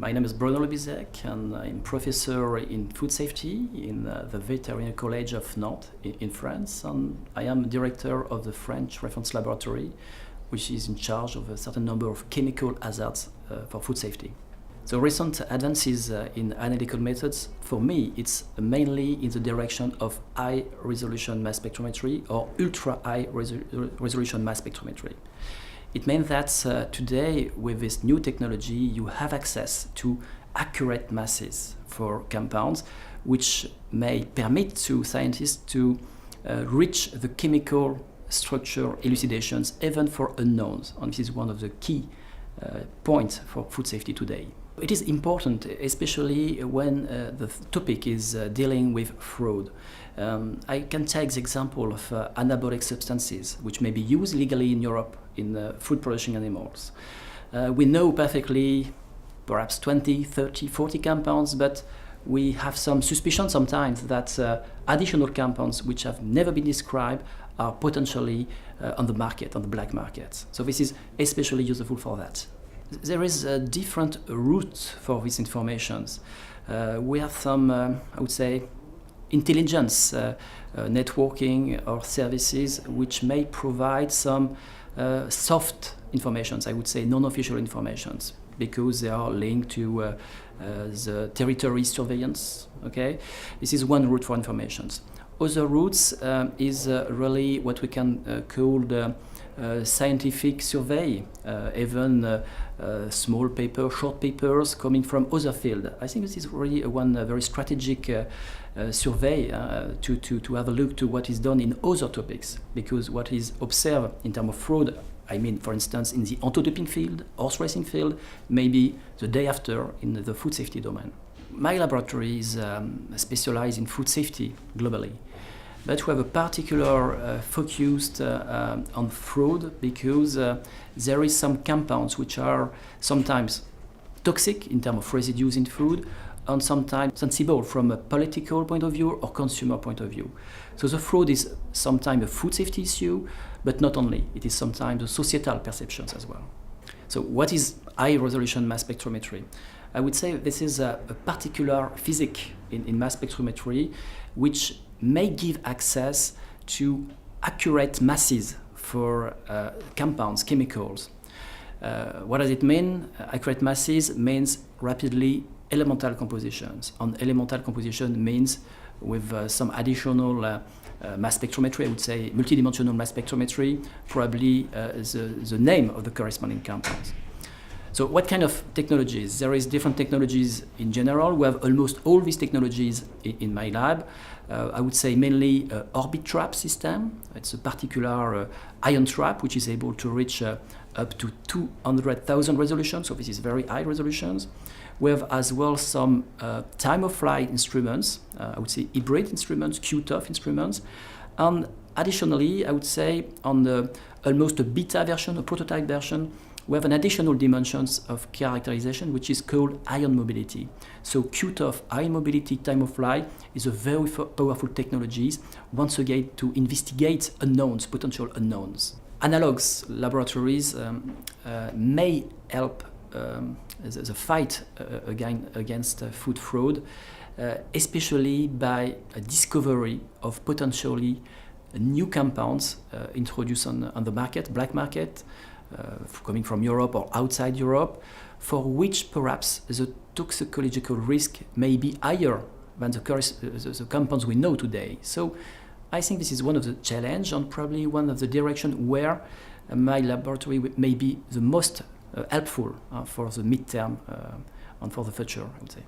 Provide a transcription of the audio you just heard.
My name is Bruno Lebizek, and I'm professor in food safety in the Veterinary College of Nantes in France. And I am director of the French reference laboratory, which is in charge of a certain number of chemical hazards for food safety. So recent advances in analytical methods, for me, it's mainly in the direction of high resolution mass spectrometry or ultra high resolution mass spectrometry. It means that today, with this new technology, you have access to accurate masses for compounds, which may permit to scientists to reach the chemical structure elucidations even for unknowns. And this is one of the key points for food safety today. It is important, especially when the topic is dealing with fraud. I can take the example of anabolic substances, which may be used legally in Europe in food producing animals. We know perfectly perhaps 20, 30, 40 compounds, but we have some suspicion sometimes that additional compounds which have never been described are potentially on the market, on the black market. So this is especially useful for that. There is a different route for these informations. We have some, I would say, intelligence networking or services which may provide some soft informations, I would say non-official informations, because they are linked to the territory surveillance. Okay, this is one route for informations. Other routes is really what we can call the scientific survey, even small papers, short papers coming from other fields. I think this is really one very strategic survey to have a look to what is done in other topics, because what is observed in terms of fraud, I mean, for instance, in the anti-doping field, horse racing field, maybe the day after in the food safety domain. My laboratory is specialized in food safety globally, but we have a particular focus on fraud because there is some compounds which are sometimes toxic in terms of residues in food and sometimes sensible from a political point of view or consumer point of view. So the fraud is sometimes a food safety issue, but not only. It is sometimes a societal perceptions as well. So what is high resolution mass spectrometry? I would say this is a particular physics in mass spectrometry which may give access to accurate masses for compounds, chemicals. What does it mean? Accurate masses means rapidly elemental compositions. And elemental composition means with some additional mass spectrometry, I would say multidimensional mass spectrometry, probably the name of the corresponding compounds. So what kind of technologies? There is different technologies in general. We have almost all these technologies in my lab. I would say mainly orbit trap system. It's a particular ion trap which is able to reach up to 200,000 resolution. So this is very high resolutions. We have as well some time of flight instruments. I would say hybrid instruments, QTOF instruments. And additionally, I would say on the almost a beta version, a prototype version, we have an additional dimensions of characterization which is called ion mobility. So QTOF, ion mobility, time of flight is a very powerful technology, once again to investigate unknowns, potential unknowns. Analogs laboratories may help the fight against food fraud, especially by a discovery of potentially new compounds introduced on the market, black market, coming from Europe or outside Europe, for which perhaps the toxicological risk may be higher than the compounds we know today. So I think this is one of the challenges and probably one of the directions where my laboratory may be the most helpful for the midterm and for the future, I would say.